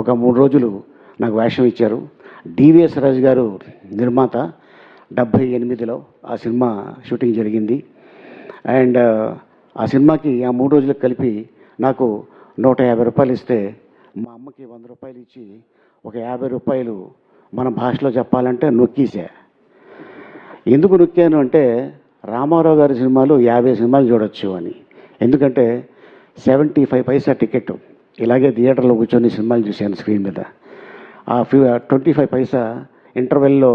ఒక 3 రోజులు నాకు వేషం ఇచ్చారు. డివిఎస్ రాజు గారు నిర్మాత. 78లో ఆ సినిమా షూటింగ్ జరిగింది. అండ్ ఆ సినిమాకి ఆ 3 రోజులకు కలిపి నాకు ₹150 ఇస్తే మా అమ్మకి ₹100 ఇచ్చి ఒక ₹50 మన భాషలో చెప్పాలంటే నొక్కేసా. ఎందుకు నొక్కాను అంటే రామారావు గారి సినిమాలు 50 సినిమాలు చూడొచ్చు అని. ఎందుకంటే 75 పైసా టికెట్. ఇలాగే థియేటర్లో కూర్చొని సినిమాలు చూశాను స్క్రీన్ మీద. ఆ 25 పైసా ఇంటర్వెల్లో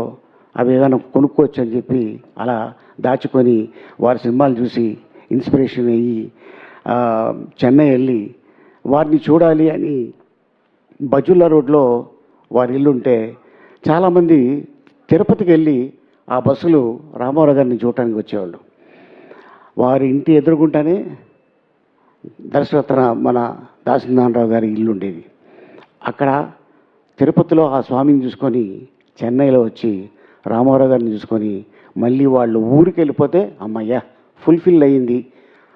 అవి ఏమైనా కొనుక్కోవచ్చు అని చెప్పి అలా దాచుకొని వారి సినిమాలు చూసి ఇన్స్పిరేషన్ అయ్యి చెన్నై వెళ్ళి వారిని చూడాలి అని బజుల్లా రోడ్లో వారి ఇల్లు ఉంటే చాలామంది తిరుపతికి వెళ్ళి ఆ బస్సులు రామారావు గారిని చూడటానికి వచ్చేవాళ్ళు. వారి ఇంటి ఎదురుగుంటానే దర్శరత్న మన దాసనారాయణరావు గారి ఇల్లు ఉండేది. అక్కడ తిరుపతిలో ఆ స్వామిని చూసుకొని చెన్నైలో వచ్చి రామారావు గారిని చూసుకొని మళ్ళీ వాళ్ళు ఊరికి వెళ్ళిపోతే అమ్మయ్య ఫుల్ఫిల్ అయ్యింది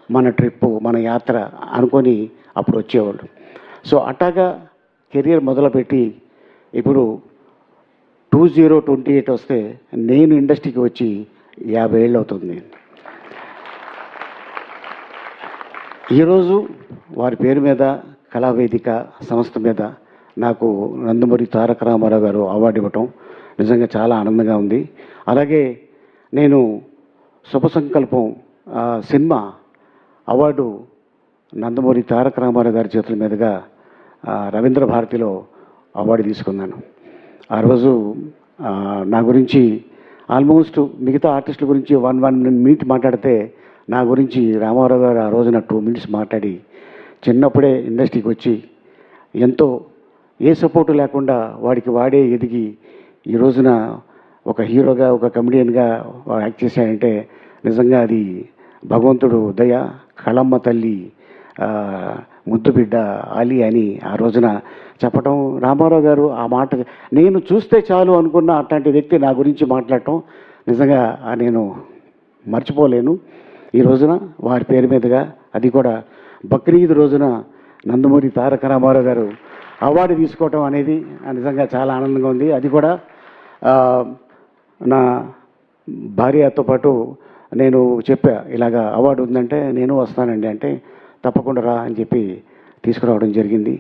మన ట్రిప్పు, మన యాత్ర అనుకొని అప్పుడు వచ్చేవాళ్ళు. సో అట్టాగా కెరియర్ మొదలుపెట్టి ఇప్పుడు 2028 వస్తే నేను ఇండస్ట్రీకి వచ్చి 50 ఏళ్ళు అవుతుంది. ఈరోజు వారి పేరు మీద కళావేదిక సంస్థ మీద నాకు నందమూరి తారక రామారావు గారు అవార్డు ఇవ్వటం నిజంగా చాలా ఆనందంగా ఉంది. అలాగే నేను శుభ సంకల్పం సినిమా అవార్డు నందమూరి తారక రామారావు గారి చేతుల మీదుగా రవీంద్ర భారతిలో అవార్డు తీసుకున్నాను. ఆ రోజు నా గురించి ఆల్మోస్ట్ మిగతా ఆర్టిస్టుల గురించి 1 మినిట్ మాట్లాడితే నా గురించి రామారావు గారు ఆ రోజున 2 మినిట్స్ మాట్లాడి చిన్నప్పుడే ఇండస్ట్రీకి వచ్చి ఎంతో ఏ సపోర్టు లేకుండా వాడికి వాడే ఎదిగి ఈ రోజున ఒక హీరోగా ఒక కమెడియన్గా యాక్ట్ చేశాడంటే నిజంగా అది భగవంతుడు దయ. కళమ్మ తల్లి ముద్దు బిడ్డ ఆలి అని ఆ రోజున చెప్పటం, రామారావు గారు ఆ మాట నేను చూస్తే చాలు అనుకున్న అట్లాంటి వ్యక్తి నా గురించి మాట్లాడటం నిజంగా నేను మర్చిపోలేను. ఈ రోజున వారి పేరు మీదుగా అది కూడా బక్రీద్ రోజున నందమూరి తారక రామారావు గారు అవార్డు తీసుకోవటం అనేది నిజంగా చాలా ఆనందంగా ఉంది. అది కూడా నా భార్యతో పాటు నేను చెప్పా ఇలాగా అవార్డు ఉందంటే నేను వస్తానండి అంటే తప్పకుండా రా అని చెప్పి తీసుకురావడం జరిగింది.